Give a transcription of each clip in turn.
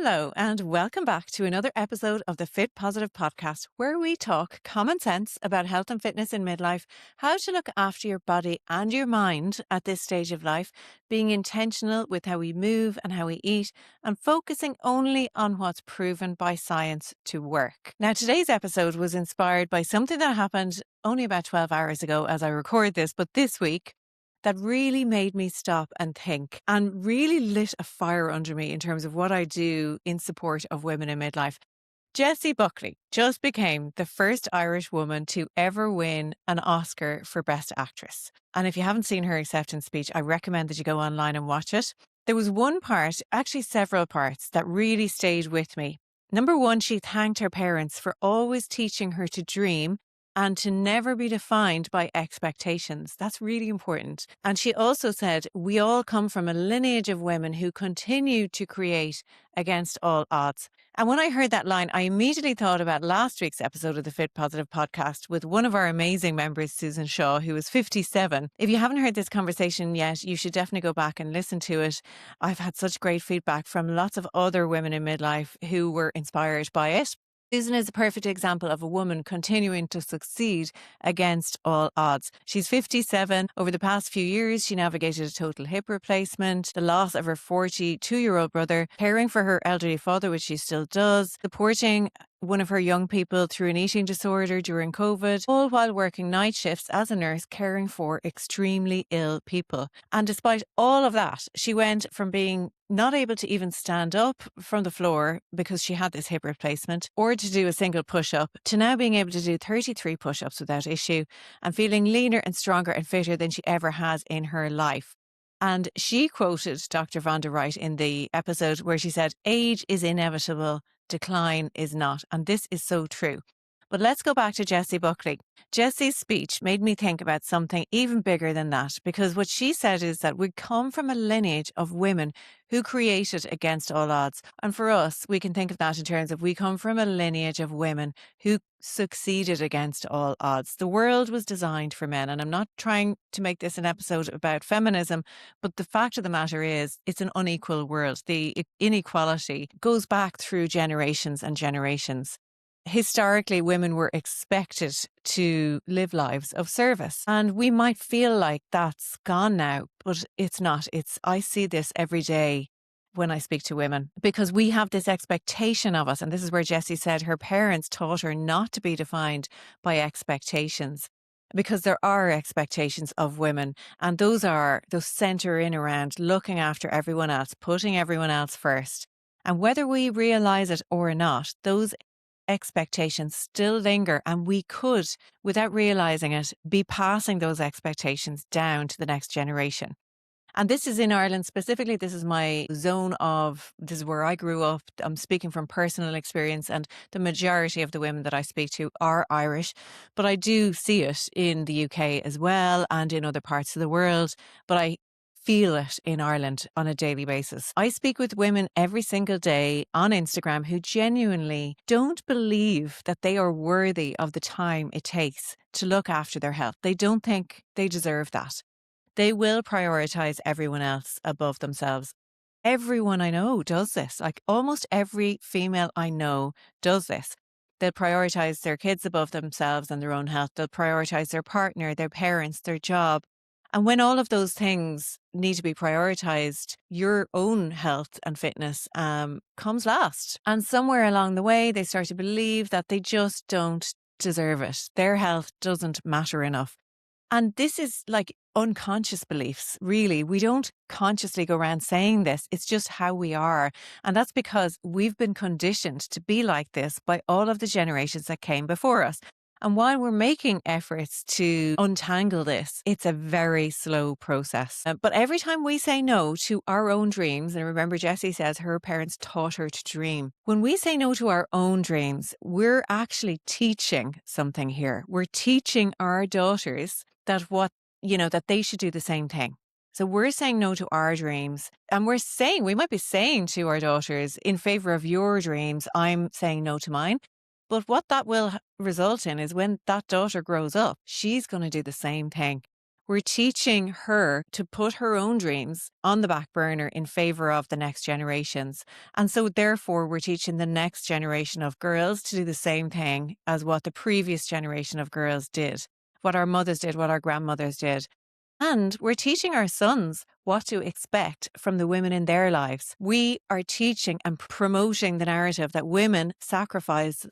Hello, and welcome back to another episode of the Fit Positive podcast, where we talk common sense about health and fitness in midlife, how to look after your body and your mind at this stage of life, being intentional with how we move and how we eat, and focusing only on what's proven by science to work. Now, today's episode was inspired by something that happened only about 12 hours ago as I record this, but this week, that really made me stop and think and really lit a fire under me in terms of what I do in support of women in midlife. Jessie Buckley just became the first Irish woman to ever win an Oscar for Best Actress. And if you haven't seen her acceptance speech, I recommend that you go online and watch it. There was one part, actually several parts, that really stayed with me. Number one, she thanked her parents for always teaching her to dream and to never be defined by expectations. That's really important. And she also said, we all come from a lineage of women who continue to create against all odds. And when I heard that line, I immediately thought about last week's episode of the Fit Positive podcast with one of our amazing members, Susan Shaw, who was 57. If you haven't heard this conversation yet, you should definitely go back and listen to it. I've had such great feedback from lots of other women in midlife who were inspired by it. Susan is a perfect example of a woman continuing to succeed against all odds. She's 57. Over the past few years, she navigated a total hip replacement, the loss of her 42-year-old brother, caring for her elderly father, which she still does, supporting one of her young people through an eating disorder during COVID, all while working night shifts as a nurse caring for extremely ill people. And despite all of that, she went from being not able to even stand up from the floor because she had this hip replacement or to do a single push-up to now being able to do 33 push-ups without issue and feeling leaner and stronger and fitter than she ever has in her life. And she quoted Dr. Von der Wright in the episode where she said, "Age is inevitable, decline is not." And this is so true. But let's go back to Jessie Buckley. Jessie's speech made me think about something even bigger than that, because what she said is that we come from a lineage of women who created against all odds. And for us, we can think of that in terms of we come from a lineage of women who succeeded against all odds. The world was designed for men. And I'm not trying to make this an episode about feminism, but the fact of the matter is it's an unequal world. The inequality goes back through generations and generations. Historically, women were expected to live lives of service. And we might feel like that's gone now, but it's not. I see this every day when I speak to women because we have this expectation of us. And this is where Jessie said her parents taught her not to be defined by expectations, because there are expectations of women. And those center in around looking after everyone else, putting everyone else first. And whether we realize it or not, those expectations still linger, and we could, without realizing it, be passing those expectations down to the next generation. And this is in Ireland specifically. This is my zone this is where I grew up. I'm speaking from personal experience, and the majority of the women that I speak to are Irish, but I do see it in the UK as well and in other parts of the world. But I feel it in Ireland on a daily basis. I speak with women every single day on Instagram who genuinely don't believe that they are worthy of the time it takes to look after their health. They don't think they deserve that. They will prioritize everyone else above themselves. Everyone I know does this. Like almost every female I know does this. They'll prioritize their kids above themselves and their own health. They'll prioritize their partner, their parents, their job. And when all of those things need to be prioritized, your own health and fitness comes last. And somewhere along the way, they start to believe that they just don't deserve it. Their health doesn't matter enough. And this is like unconscious beliefs, really. We don't consciously go around saying this. It's just how we are. And that's because we've been conditioned to be like this by all of the generations that came before us. And while we're making efforts to untangle this, it's a very slow process. But every time we say no to our own dreams, and remember Jessie says her parents taught her to dream. When we say no to our own dreams, we're actually teaching something here. We're teaching our daughters that that they should do the same thing. So we're saying no to our dreams, and we might be saying to our daughters, in favor of your dreams, I'm saying no to mine. But what that will result in is when that daughter grows up, she's going to do the same thing. we're teaching her to put her own dreams on the back burner in favor of the next generations. And so therefore we're teaching the next generation of girls to do the same thing as what the previous generation of girls did, what our mothers did, what our grandmothers did. And we're teaching our sons what to expect from the women in their lives. We are teaching and promoting the narrative that women sacrifice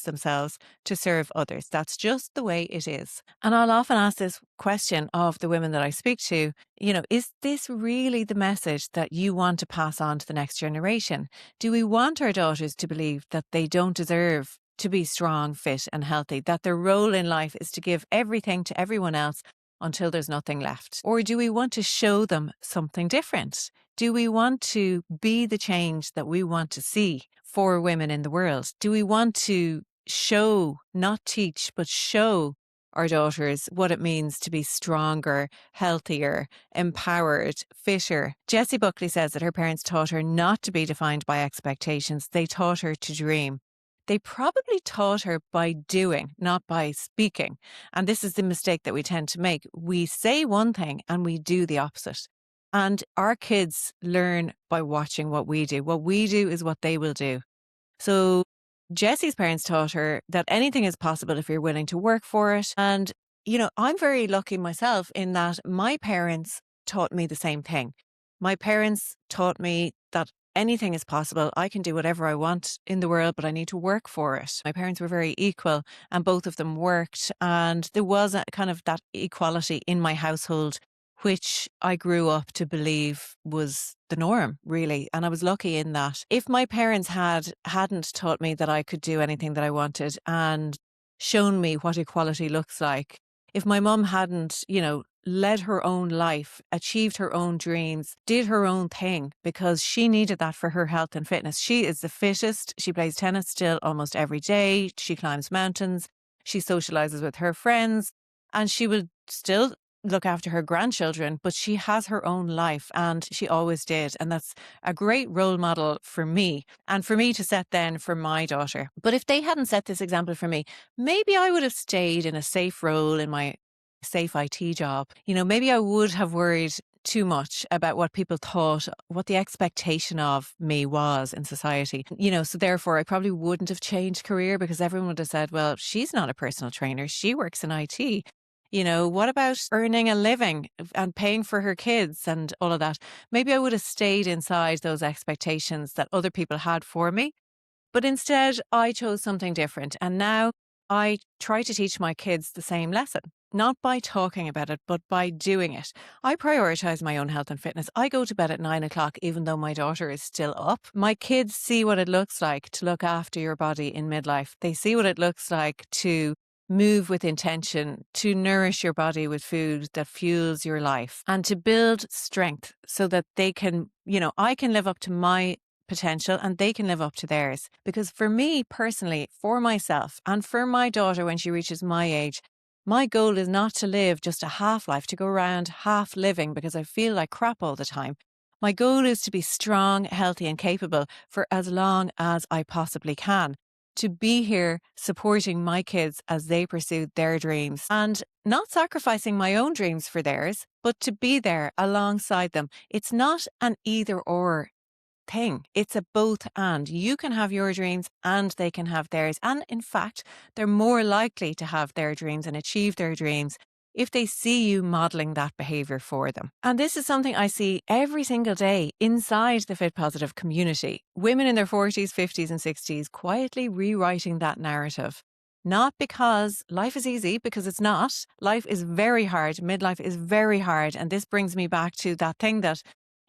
themselves to serve others. That's just the way it is. And I'll often ask this question of the women that I speak to, is this really the message that you want to pass on to the next generation? Do we want our daughters to believe that they don't deserve to be strong, fit and healthy, that their role in life is to give everything to everyone else until there's nothing left? Or do we want to show them something different? Do we want to be the change that we want to see for women in the world? Do we want to show, not teach, but show our daughters what it means to be stronger, healthier, empowered, fitter? Jessie Buckley says that her parents taught her not to be defined by expectations. They taught her to dream. They probably taught her by doing, not by speaking. And this is the mistake that we tend to make. We say one thing and we do the opposite. And our kids learn by watching what we do. What we do is what they will do. So Jessie's parents taught her that anything is possible if you're willing to work for it. And, I'm very lucky myself in that my parents taught me the same thing. My parents taught me that anything is possible. I can do whatever I want in the world, but I need to work for it. My parents were very equal and both of them worked. And there was a kind of that equality in my household, which I grew up to believe was the norm, really. And I was lucky in that. If my parents hadn't taught me that I could do anything that I wanted and shown me what equality looks like, if my mum hadn't, led her own life, achieved her own dreams, did her own thing because she needed that for her health and fitness. She is the fittest. She plays tennis still almost every day. She climbs mountains. She socializes with her friends and she will still look after her grandchildren, but she has her own life and she always did. And that's a great role model for me and for me to set then for my daughter. But if they hadn't set this example for me, maybe I would have stayed in a safe role in my safe IT job. Maybe I would have worried too much about what people thought, what the expectation of me was in society. So therefore I probably wouldn't have changed career because everyone would have said, well, she's not a personal trainer. She works in IT. What about earning a living and paying for her kids and all of that? Maybe I would have stayed inside those expectations that other people had for me. But instead, I chose something different. And now I try to teach my kids the same lesson, not by talking about it, but by doing it. I prioritize my own health and fitness. I go to bed at 9 o'clock, even though my daughter is still up. My kids see what it looks like to look after your body in midlife. They see what it looks like to move with intention, to nourish your body with food that fuels your life and to build strength so that they can, I can live up to my potential and they can live up to theirs. Because for me personally, for myself and for my daughter when she reaches my age, my goal is not to live just a half life, to go around half living because I feel like crap all the time. My goal is to be strong, healthy and capable for as long as I possibly can. To be here supporting my kids as they pursue their dreams and not sacrificing my own dreams for theirs, but to be there alongside them. It's not an either or thing. It's a both and. You can have your dreams and they can have theirs. And in fact, they're more likely to have their dreams and achieve their dreams if they see you modeling that behavior for them. And this is something I see every single day inside the Fit Positive community. Women in their 40s, 50s and 60s quietly rewriting that narrative. Not because life is easy, because it's not. Life is very hard. Midlife is very hard. And this brings me back to that thing that,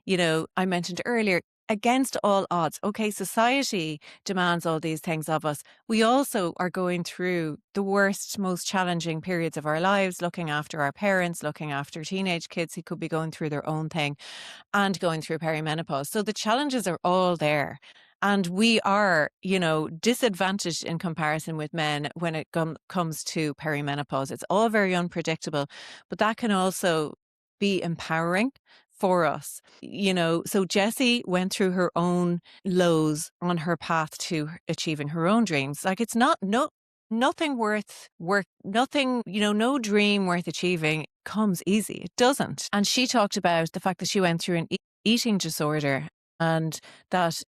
I mentioned earlier. Against all odds, okay, society demands all these things of us. We also are going through the worst, most challenging periods of our lives, looking after our parents, looking after teenage kids who could be going through their own thing and going through perimenopause. So the challenges are all there. And we are, disadvantaged in comparison with men when it comes to perimenopause. It's all very unpredictable, but that can also be empowering for us. So Jessie went through her own lows on her path to achieving her own dreams. Like it's not nothing, no dream worth achieving comes easy. It doesn't. And she talked about the fact that she went through an eating disorder and that,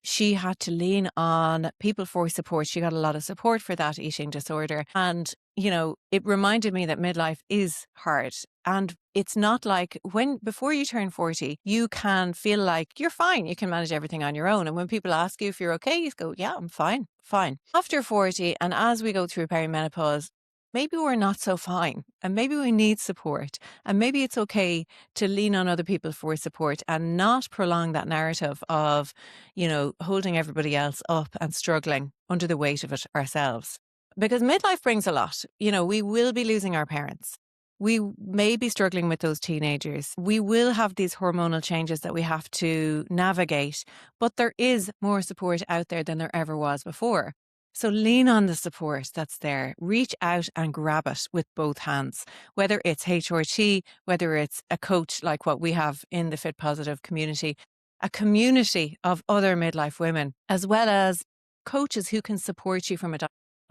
she had to lean on people for support. She got a lot of support for that eating disorder. And, it reminded me that midlife is hard. And it's not like before you turn 40, you can feel like you're fine. You can manage everything on your own. And when people ask you if you're okay, you go, yeah, I'm fine. After 40, and as we go through perimenopause, maybe we're not so fine and maybe we need support. And maybe it's okay to lean on other people for support and not prolong that narrative of, holding everybody else up and struggling under the weight of it ourselves. Because midlife brings a lot. We will be losing our parents. We may be struggling with those teenagers. We will have these hormonal changes that we have to navigate, but there is more support out there than there ever was before. So lean on the support that's there. Reach out and grab it with both hands, whether it's HRT, whether it's a coach like what we have in the Fit Positive community, a community of other midlife women, as well as coaches who can support you from a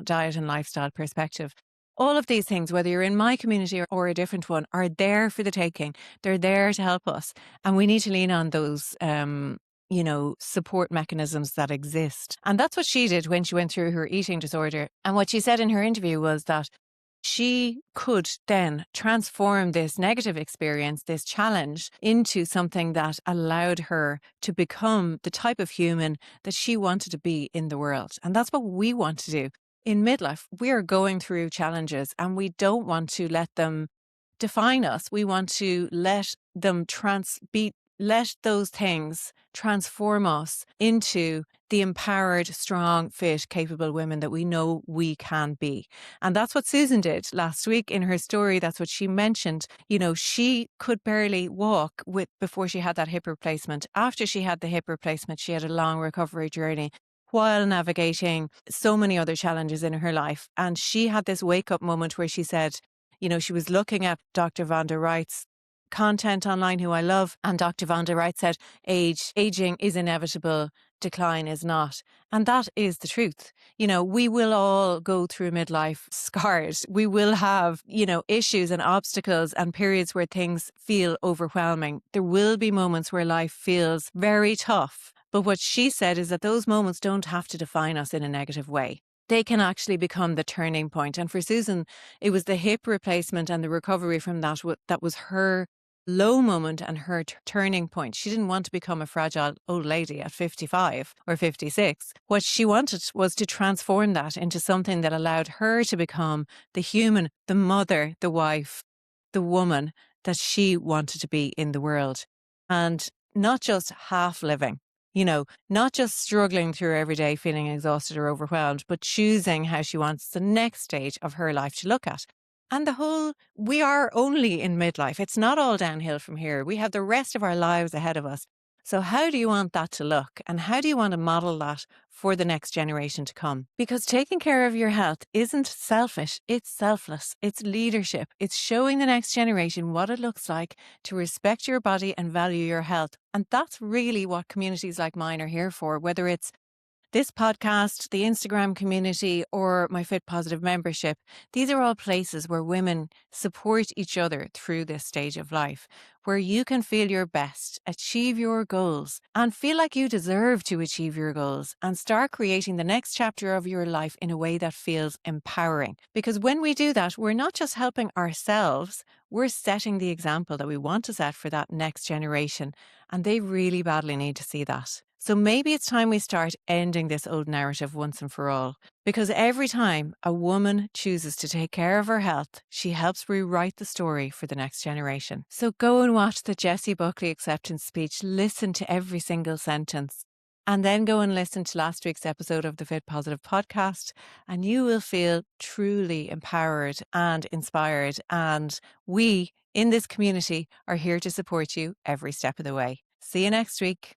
diet and lifestyle perspective. All of these things, whether you're in my community or a different one, are there for the taking. They're there to help us. And we need to lean on those, support mechanisms that exist. And that's what she did when she went through her eating disorder. And what she said in her interview was that she could then transform this negative experience, this challenge, into something that allowed her to become the type of human that she wanted to be in the world. And that's what we want to do. In midlife, we are going through challenges and we don't want to let them define us. We want to let them let those things transform us into the empowered, strong, fit, capable women that we know we can be. And that's what Susan did last week in her story. That's what she mentioned. She could barely walk before she had that hip replacement. After she had the hip replacement, she had a long recovery journey while navigating so many other challenges in her life. And she had this wake up moment where she said, she was looking at Dr. Von der Wright's content online, who I love. And Dr. Von der Wright said, aging is inevitable, decline is not. And that is the truth. We will all go through midlife scarred. We will have, issues and obstacles and periods where things feel overwhelming. There will be moments where life feels very tough. But what she said is that those moments don't have to define us in a negative way. They can actually become the turning point. And for Susan, it was the hip replacement and the recovery from that was her low moment and her turning point. She didn't want to become a fragile old lady at 55 or 56. What she wanted was to transform that into something that allowed her to become the human, the mother, the wife, the woman that she wanted to be in the world. And not just half living. Not just struggling through every day feeling exhausted or overwhelmed, but choosing how she wants the next stage of her life to look at. And we are only in midlife. It's not all downhill from here. We have the rest of our lives ahead of us. So how do you want that to look? And how do you want to model that for the next generation to come? Because taking care of your health isn't selfish, it's selfless. It's leadership. It's showing the next generation what it looks like to respect your body and value your health. And that's really what communities like mine are here for, whether it's this podcast, the Instagram community, or my Fit Positive membership. These are all places where women support each other through this stage of life, where you can feel your best, achieve your goals, and feel like you deserve to achieve your goals and start creating the next chapter of your life in a way that feels empowering. Because when we do that, we're not just helping ourselves, we're setting the example that we want to set for that next generation. And they really badly need to see that. So maybe it's time we start ending this old narrative once and for all. Because every time a woman chooses to take care of her health, she helps rewrite the story for the next generation. So go and watch the Jessie Buckley acceptance speech, listen to every single sentence, and then go and listen to last week's episode of the Fit Positive podcast, and you will feel truly empowered and inspired. And we in this community are here to support you every step of the way. See you next week.